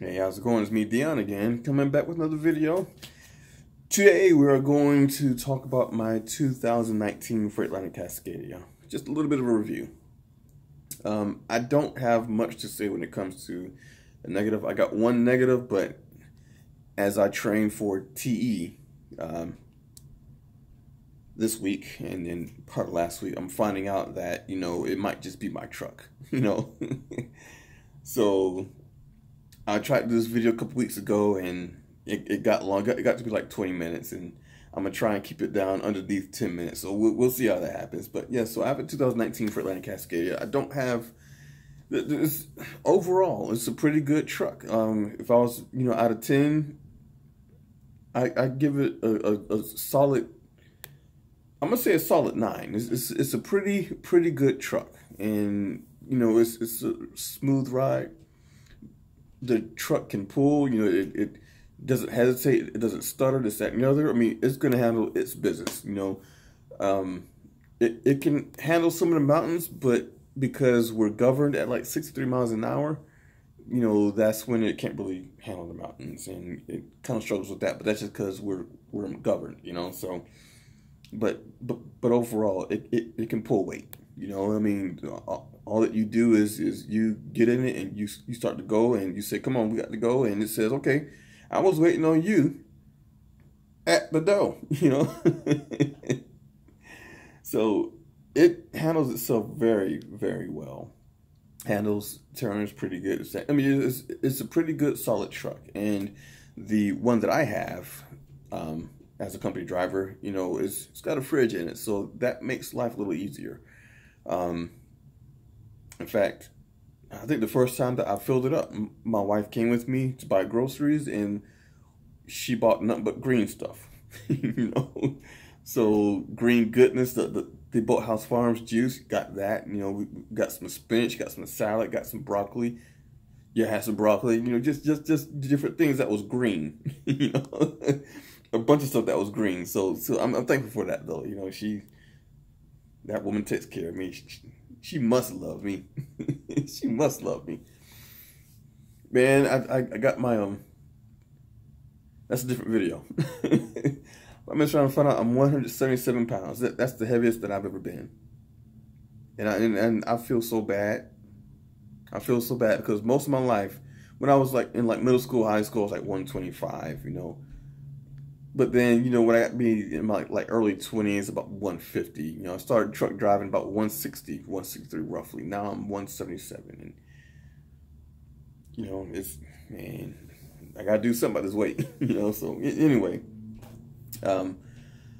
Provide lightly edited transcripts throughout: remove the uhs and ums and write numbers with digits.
Hey, how's it going? It's me, Dion, again, coming back with another video. Today, we are going to talk about my 2019 Freightliner Cascadia. Just a little bit of a review. I don't have much to say when it comes to a negative. I got one negative, but as I train for TE this week and then part of last week, I'm finding out that, it might just be my truck, So I tried to do this video a couple weeks ago, and it got long. It got to be like 20 minutes, and I'm gonna try and keep it down underneath 10 minutes. So we'll see how that happens. But yeah, so I have a 2019 Freightliner Cascadia. I don't have this overall. It's a pretty good truck. If I was, out of 10, I give it a solid. I'm gonna say a solid 9. It's a pretty good truck, and it's a smooth ride. The truck can pull, it doesn't hesitate, it doesn't stutter, this, that, and the other. I mean, it's going to handle its business, It can handle some of the mountains, but because we're governed at like 63 miles an hour, that's when it can't really handle the mountains, and it kind of struggles with that, but that's just because we're governed, so, but overall, it can pull weight, I mean, all that you do is you get in it and you start to go, and you say, come on, we got to go. And it says, okay, I was waiting on you at the door, So it handles itself very, very well. Handles turns pretty good. I mean, it's a pretty good, solid truck. And the one that I have as a company driver, it's got a fridge in it. So that makes life a little easier. In fact, I think the first time that I filled it up, my wife came with me to buy groceries, and she bought nothing but green stuff, So green goodness, the Boathouse Farms juice, got that. We got some spinach, got some salad, got some broccoli. Yeah, had some broccoli. Just different things that was green. A bunch of stuff that was green. So I'm thankful for that, though. That woman takes care of me. She must love me. She must love me. Man, I got my that's a different video. I'm just trying to find out. I'm 177 pounds. That's the heaviest that I've ever been. And I feel so bad. I feel so bad because most of my life, when I was like in middle school, high school, I was like 125, But then, when I got me in my early 20s, about 150. I started truck driving about 160, 163 roughly. Now I'm 177, and it's, man, I gotta do something about this weight, So anyway,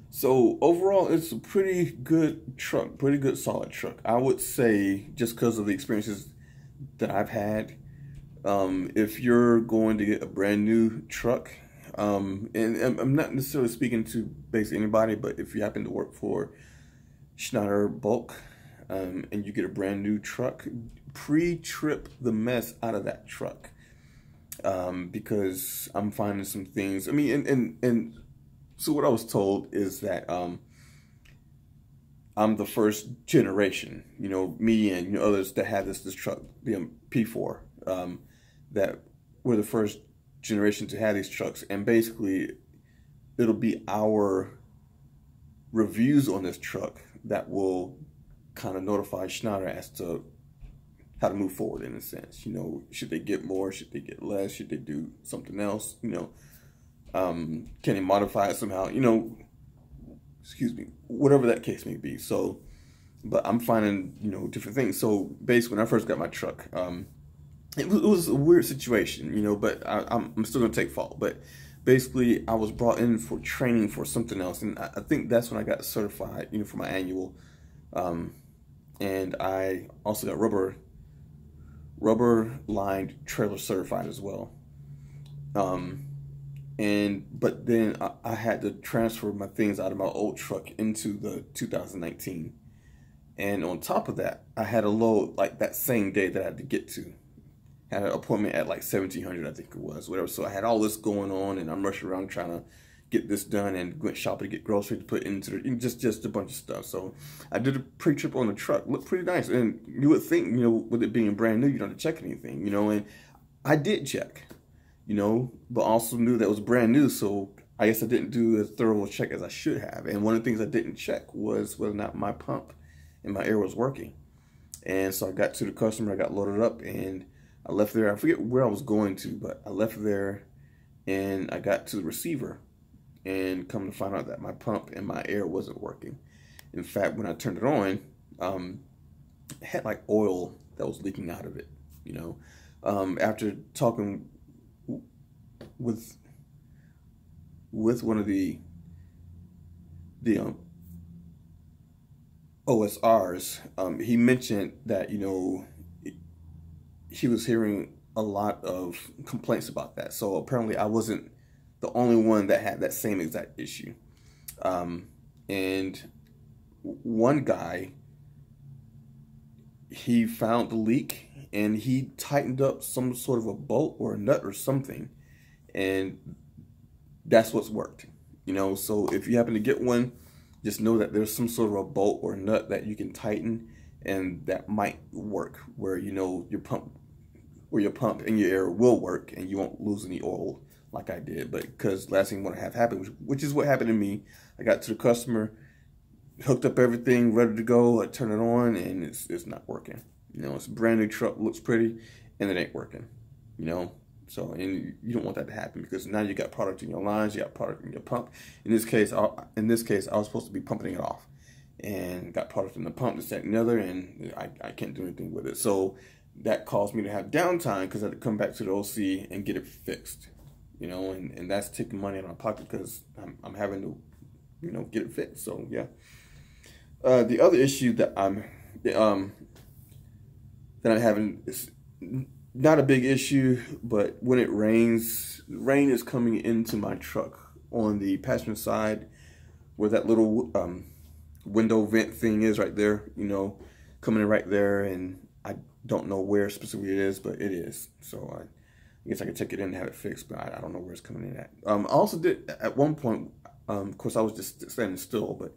so overall, it's a pretty good truck, pretty good solid truck. I would say, just because of the experiences that I've had, if you're going to get a brand new truck. And I'm not necessarily speaking to basically anybody, but if you happen to work for Schneider Bulk, and you get a brand new truck, pre-trip the mess out of that truck, because I'm finding some things. I mean, and so what I was told is that I'm the first generation, me and others that had this truck, the P4, that were the first generation to have these trucks, and basically it'll be our reviews on this truck that will kind of notify Schneider as to how to move forward, in a sense. Should they get more, should they get less, should they do something else, can they modify it somehow, excuse me, whatever that case may be. So, but I'm finding, different things. So basically, when I first got my truck, it was a weird situation, but I'm still going to take fault. But basically, I was brought in for training for something else. And I think that's when I got certified, for my annual. And I also got rubber lined trailer certified as well. But then I had to transfer my things out of my old truck into the 2019. And on top of that, I had a load like that same day that I had to get to. Had an appointment at like 1700, I think it was, whatever. So I had all this going on, and I'm rushing around trying to get this done, and went shopping to get groceries to put into the, just a bunch of stuff. So I did a pre-trip on the truck. Looked pretty nice, and you would think, with it being brand new, you don't have to check anything, and I did check. you know, but also knew that it was brand new. So I guess I didn't do as thorough a check as I should have. And one of the things I didn't check was whether or not my pump and my air was working. And so I got to the customer, I got loaded up, and I left there. I forget where I was going to, but I left there and I got to the receiver, and come to find out that my pump and my air wasn't working. In fact, when I turned it on, it had like oil that was leaking out of it, you know. After talking with one of the OSRs, he mentioned that, you know, he was hearing a lot of complaints about that. So apparently I wasn't the only one that had that same exact issue. And one guy, he found the leak and he tightened up some sort of a bolt or a nut or something, and that's what's worked, you know. So if you happen to get one, just know that there's some sort of a bolt or nut that you can tighten, and that might work, where, you know, your pump and your air will work and you won't lose any oil like I did. But because last thing you want to have happen, which is what happened to me, I got to the customer, hooked up everything, ready to go, I turn it on, and it's not working. You know, it's a brand new truck, looks pretty, and it ain't working, you know. So, and you don't want that to happen, because now you got product in your lines, you got product in your pump. In this case, I was supposed to be pumping it off, and got product in the pump, this, that, and the other, and I can't do anything with it. So that caused me to have downtime, because I had to come back to the OC and get it fixed, you know, and that's taking money out of my pocket, because I'm having to, you know, get it fixed. So yeah. The other issue that I'm having is not a big issue, but when it rains, rain is coming into my truck on the passenger side, where that little window vent thing is right there, you know, coming in right there, and I don't know where specifically it is, but it is. So I guess I could take it in and have it fixed, but I don't know where it's coming in at. I also did, at one point, of course I was just standing still,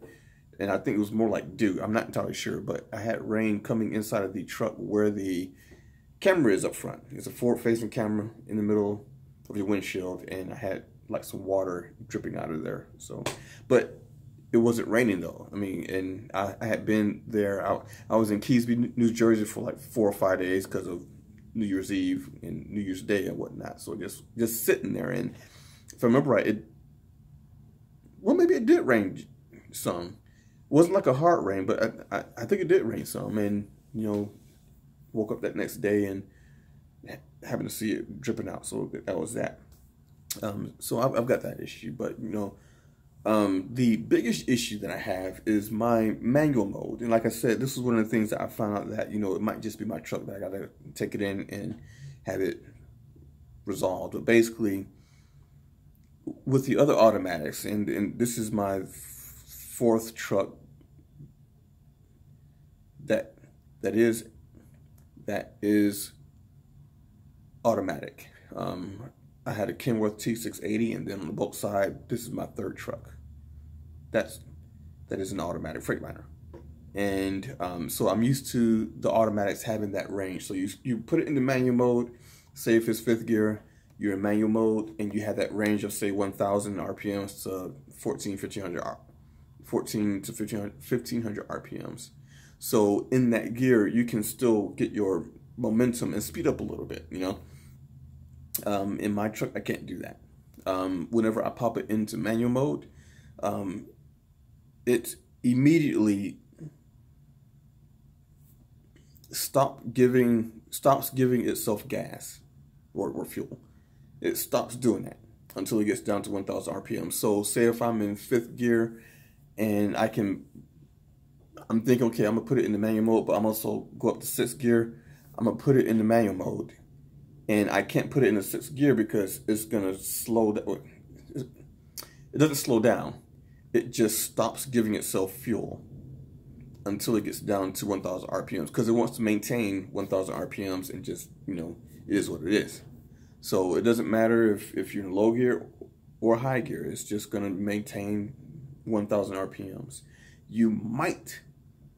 and I think it was more like dew, I'm not entirely sure, but I had rain coming inside of the truck where the camera is up front. It's a forward-facing camera in the middle of your windshield, and I had like some water dripping out of there. So, but it wasn't raining though. I mean, and I had been there. I was in Keysby, New Jersey for like 4 or 5 days because of New Year's Eve and New Year's Day and whatnot. So just sitting there, and if I remember right, maybe it did rain some. It wasn't like a hard rain, but I think it did rain some, and, you know, woke up that next day and having to see it dripping out. So that was that. So I've got that issue, but, you know, the biggest issue that I have is my manual mode. And like I said, this is one of the things that I found out that, you know, it might just be my truck that I gotta take it in and have it resolved. But basically, with the other automatics, and this is my 4th truck that is automatic. I had a Kenworth T680, and then on the bulk side, this is my 3rd truck. That is an automatic Freightliner, and so I'm used to the automatics having that range. So you put it in the manual mode. Say if it's 5th gear, you're in manual mode, and you have that range of say 1,000 RPMs to 14 to 1500 RPMs. So in that gear, you can still get your momentum and speed up a little bit, you know. In my truck, I can't do that. Whenever I pop it into manual mode, it immediately stops giving itself gas or fuel. It stops doing that until it gets down to 1,000 RPM. So say if I'm in 5th gear and I'm thinking, okay, I'm gonna put it in the manual mode, but I'm also go up to 6th gear. I'm gonna put it in the manual mode, and I can't put it in the 6th gear because it's gonna slow down. It doesn't slow down. It just stops giving itself fuel until it gets down to 1,000 RPMs, because it wants to maintain 1,000 RPMs, and just, you know, it is what it is. So it doesn't matter if you're in low gear or high gear. It's just gonna maintain 1,000 RPMs. You might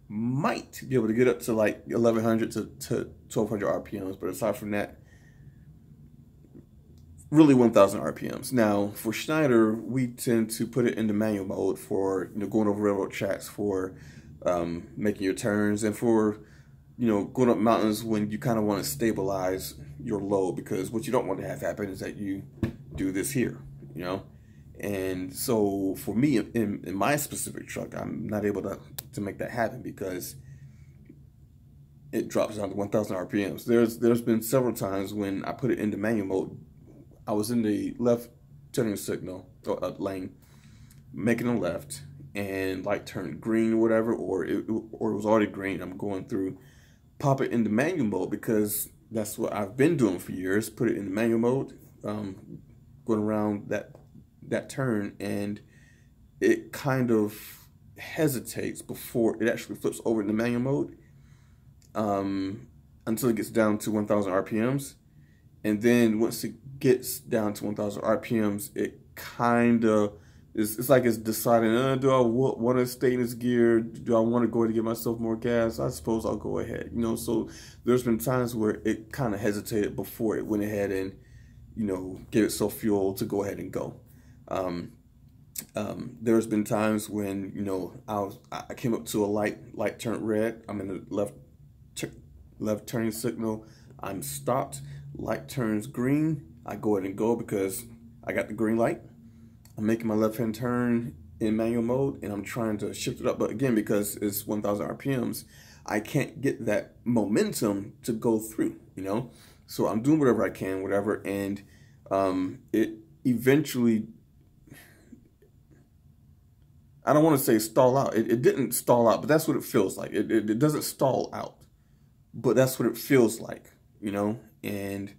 be able to get up to like 1,100 to 1,200 RPMs, but aside from that, really 1,000 RPMs. Now, for Schneider, we tend to put it into manual mode for, you know, going over railroad tracks, for making your turns, and for, you know, going up mountains when you kind of want to stabilize your load, because what you don't want to have happen is that you do this here, you know. And so for me, in my specific truck, I'm not able to make that happen because it drops down to 1,000 RPMs. There's been several times when I put it into manual mode. I was in the left turning signal lane, making a left, and light turned green or whatever, or it was already green. I'm going through, pop it into manual mode because that's what I've been doing for years. Put it in manual mode, going around that turn, and it kind of hesitates before it actually flips over into manual mode, until it gets down to 1,000 RPMs. And then once it gets down to 1,000 RPMs, it kind of it's like it's deciding, do I want to stay in this gear? Do I want to go ahead and give myself more gas? I suppose I'll go ahead, you know. So there's been times where it kind of hesitated before it went ahead and, you know, gave itself fuel to go ahead and go. There's been times when, you know, I came up to a light turned red. I'm in the left turning signal. I'm stopped. Light turns green. I go ahead and go because I got the green light. I'm making my left-hand turn in manual mode, and I'm trying to shift it up. But again, because it's 1,000 RPMs, I can't get that momentum to go through, you know? So I'm doing whatever I can, whatever, and it eventually, I don't want to say stall out. It didn't stall out, but that's what it feels like. It doesn't stall out, but that's what it feels like, you know? And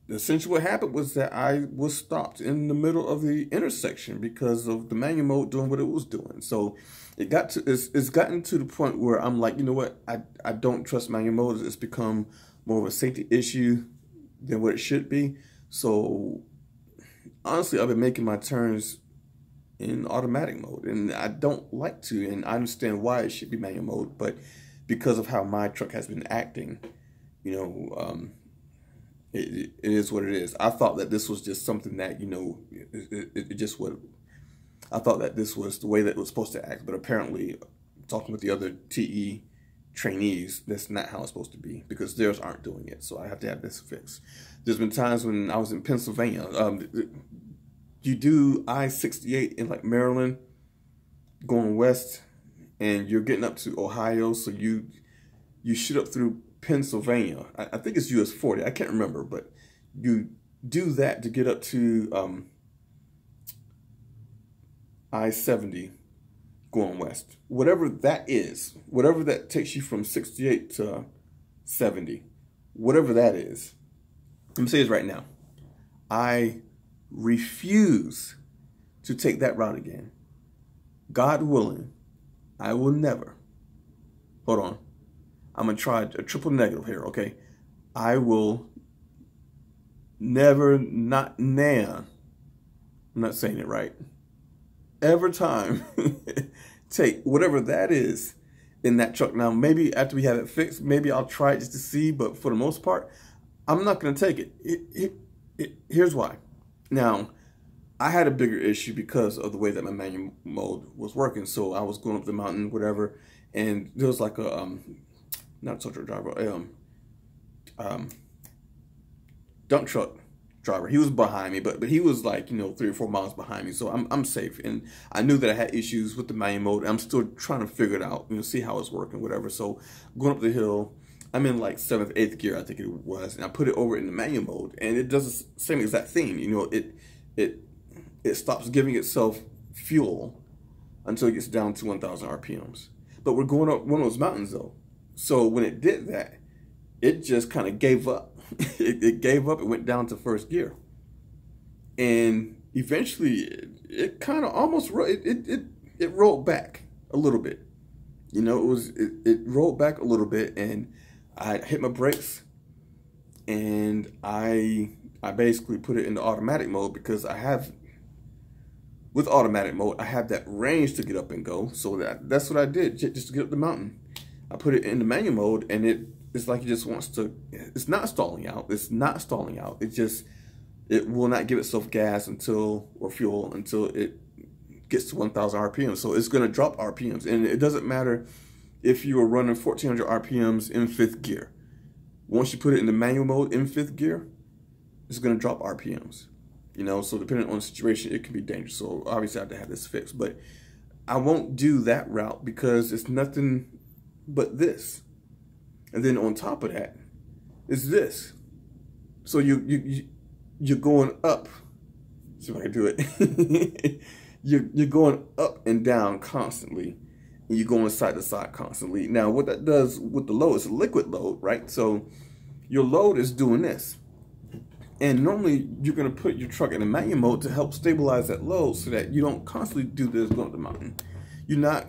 essentially what happened was that I was stopped in the middle of the intersection because of the manual mode doing what it was doing. So it's gotten to the point where I'm like, you know what, I don't trust manual mode. It's become more of a safety issue than what it should be. So honestly, I've been making my turns in automatic mode, and I don't like to, and I understand why it should be manual mode, but because of how my truck has been acting, you know, it is what it is. I thought that this was just something that, you know, it just would. I thought that this was the way that it was supposed to act, but apparently, talking with the other TE trainees, that's not how it's supposed to be, because theirs aren't doing it. So I have to have this fixed. There's been times when I was in Pennsylvania. You do I-68 in like Maryland, going west, and you're getting up to Ohio, so you shoot up through Pennsylvania. I think it's US 40. I can't remember, but you do that to get up to I-70 going west. Whatever that is, whatever that takes you from 68 to 70, whatever that is, let me say this right now. I refuse to take that route again. God willing, I will never. Hold on. I'm going to try a triple negative here, okay? I will never, not now, I'm not saying it right, every time take whatever that is in that truck. Now, maybe after we have it fixed, maybe I'll try it just to see, but for the most part, I'm not going to take it. Here's why. Now, I had a bigger issue because of the way that my manual mode was working. So I was going up the mountain, whatever, and there was like a not a tow truck driver, dump truck driver. He was behind me, but he was like, you know, 3 or 4 miles behind me. So I'm safe, and I knew that I had issues with the manual mode. I'm still trying to figure it out, you know, see how it's working, whatever. So going up the hill, I'm in like 7th, 8th gear, I think it was, and I put it over in the manual mode, and it does the same exact thing. You know, it stops giving itself fuel until it gets down to 1,000 RPMs. But we're going up one of those mountains though. So when it did that, it just kind of gave up. it gave up. It went down to 1st gear, and eventually it kind of almost it rolled back a little bit. You know, it rolled back a little bit, and I hit my brakes, and I basically put it into automatic mode because with automatic mode, I have that range to get up and go. So that's what I did just to get up the mountain. I put it into manual mode, and it's like it just wants to. It's not stalling out. It's not stalling out. It just it will not give itself gas or fuel until it gets to 1,000 RPM. So it's going to drop RPMs. And it doesn't matter if you are running 1,400 RPMs in 5th gear. Once you put it in the manual mode in 5th gear, it's going to drop RPMs. You know, so depending on the situation, it can be dangerous. So obviously I have to have this fixed. But I won't do that route because it's nothing but this. And then on top of that is this. So you're going up. See if I can do it. You're going up and down constantly. And you're going side to side constantly. Now, what that does with the load, it's a liquid load, right? So your load is doing this. And normally you're going to put your truck in a manual mode to help stabilize that load so that you don't constantly do this going up the mountain. You're not,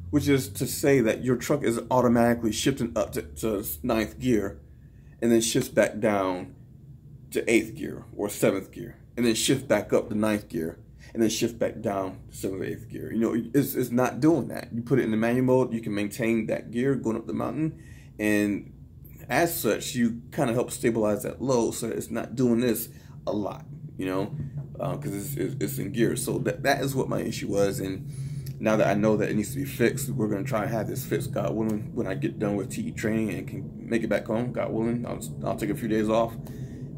which is to say that your truck is automatically shifting up to 9th gear and then shifts back down to 8th gear or 7th gear and then shift back up to 9th gear and then shift back down to 7th or 8th gear. You know, it's not doing that. You put it in the manual mode, you can maintain that gear going up the mountain, and as such, you kind of help stabilize that load so that it's not doing this a lot, you know, because it's in gear. So that is what my issue was. And now that I know that it needs to be fixed, we're going to try and have this fixed, God willing, when I get done with TE training and can make it back home, God willing. I'll take a few days off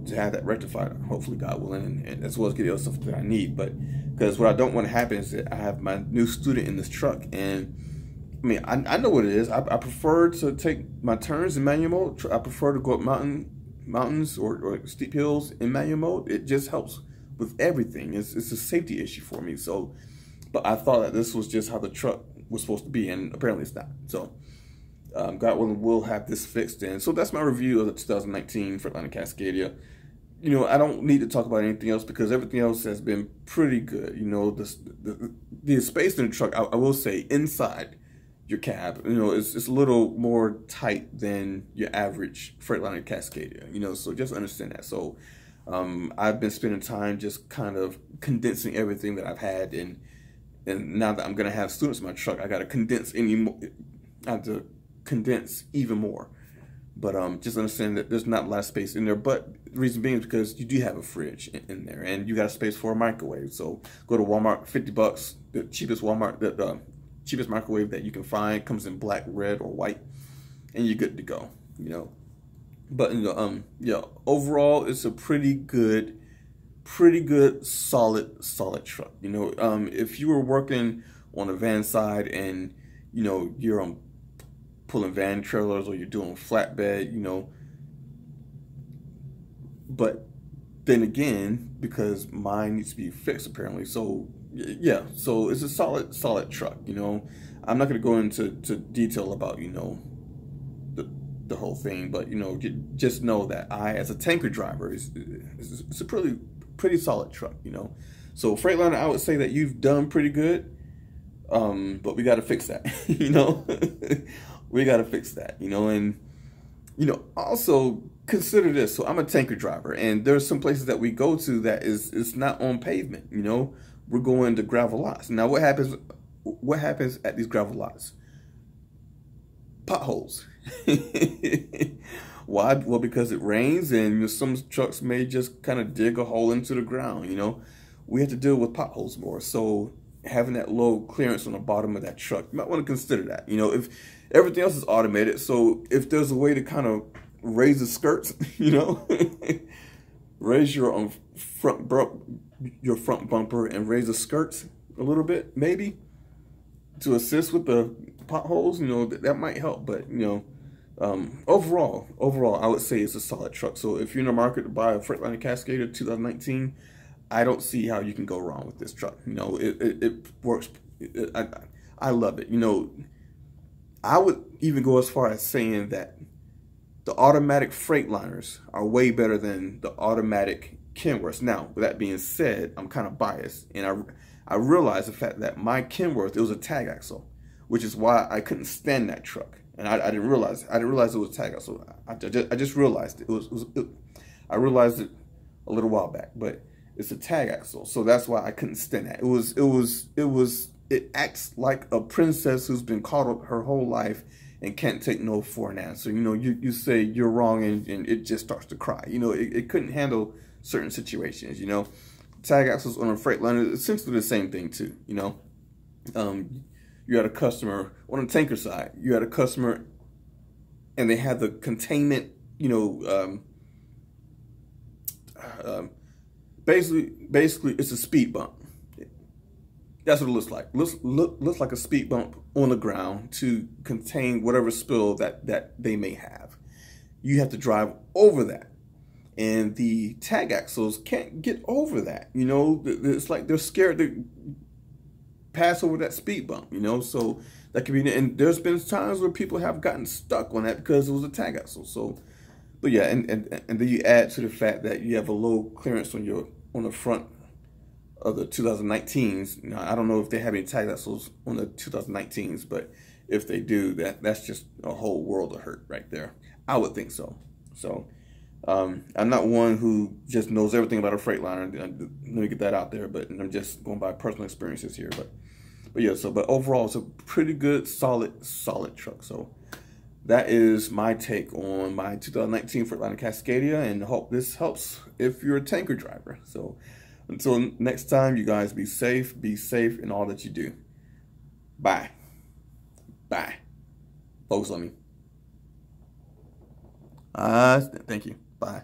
to have that rectified, hopefully, God willing, and as well as get the other stuff that I need. But because what I don't want to happen is that I have my new student in this truck, and I mean, I know what it is. I prefer to take my turns in manual mode. I prefer to go up mountains or steep hills in manual mode. It just helps with everything. It's a safety issue for me. So, but I thought that this was just how the truck was supposed to be, and apparently it's not. So, God willing, we'll have this fixed. And so that's my review of the 2019 Freightliner Cascadia. You know, I don't need to talk about anything else because everything else has been pretty good. You know, the space in the truck, I will say, inside your cab, you know, it's a little more tight than your average Freightliner Cascadia, you know, so just understand that. So I've been spending time just kind of condensing everything that I've had, and now that I'm going to have students in my truck, I got to condense even more. But just understand that there's not a lot of space in there, but the reason being is because you do have a fridge in there, and you got a space for a microwave. So go to Walmart, $50, the cheapest cheapest microwave that you can find, comes in black, red, or white, and you're good to go, you know. But you know, yeah, overall it's a pretty good solid truck, you know. If you were working on a van side and you know you're pulling van trailers or you're doing flatbed, you know, but then again, because mine needs to be fixed apparently, so yeah, so it's a solid truck, you know. I'm not going to go into detail about, you know, the whole thing, but you know, just know that I, as a tanker driver, it's a pretty solid truck, you know. So Freightliner, I would say that you've done pretty good, but we got to fix that, you know. We got to fix that, you know. And you know, also consider this. So I'm a tanker driver, and there's some places that we go to that it's not on pavement, you know. We're going to gravel lots. Now, what happens at these gravel lots? Potholes. Why? Well, because it rains, and you know, some trucks may just kind of dig a hole into the ground, you know. We have to deal with potholes more. So having that low clearance on the bottom of that truck, you might want to consider that. You know, if everything else is automated, so if there's a way to kind of raise the skirts, you know, raise your front bumper and raise the skirts a little bit, maybe, to assist with the potholes, you know, that might help. But you know, overall, I would say it's a solid truck. So if you're in the market to buy a Freightliner Cascadia 2019, I don't see how you can go wrong with this truck. You know, it works. I love it. You know, I would even go as far as saying that the automatic Freightliners are way better than the automatic Kenworths. Now, with that being said, I'm kind of biased, and I realized the fact that my Kenworth, it was a tag axle, which is why I couldn't stand that truck. And I didn't realize it was a tag axle. I just realized it. I realized it a little while back, but it's a tag axle, so that's why I couldn't stand that. It acts like a princess who's been coddled her whole life and can't take no for an answer. You know, you say you're wrong, and it just starts to cry. You know, it couldn't handle certain situations. You know, tag axles on a Freightliner is essentially the same thing too. You know, you had a customer on the tanker side. You had a customer, and they had the containment. You know, basically, it's a speed bump. That's what it looks like. Looks like a speed bump on the ground to contain whatever spill that they may have. You have to drive over that, and the tag axles can't get over that. You know, it's like they're scared to pass over that speed bump. You know, so that could be. And there's been times where people have gotten stuck on that because it was a tag axle. So, but yeah, and then you add to the fact that you have a low clearance on the front of the 2019s. Now, I don't know if they have any tag axles on the 2019s, but if they do, that's just a whole world of hurt right there. I would think so. So I'm not one who just knows everything about a Freightliner. Let me get that out there, but I'm just going by personal experiences here. But yeah, but overall, it's a pretty good, solid truck. So that is my take on my 2019 Freightliner Cascadia, and I hope this helps if you're a tanker driver. So until next time, you guys be safe in all that you do. Bye. Focus on me. Thank you. Bye.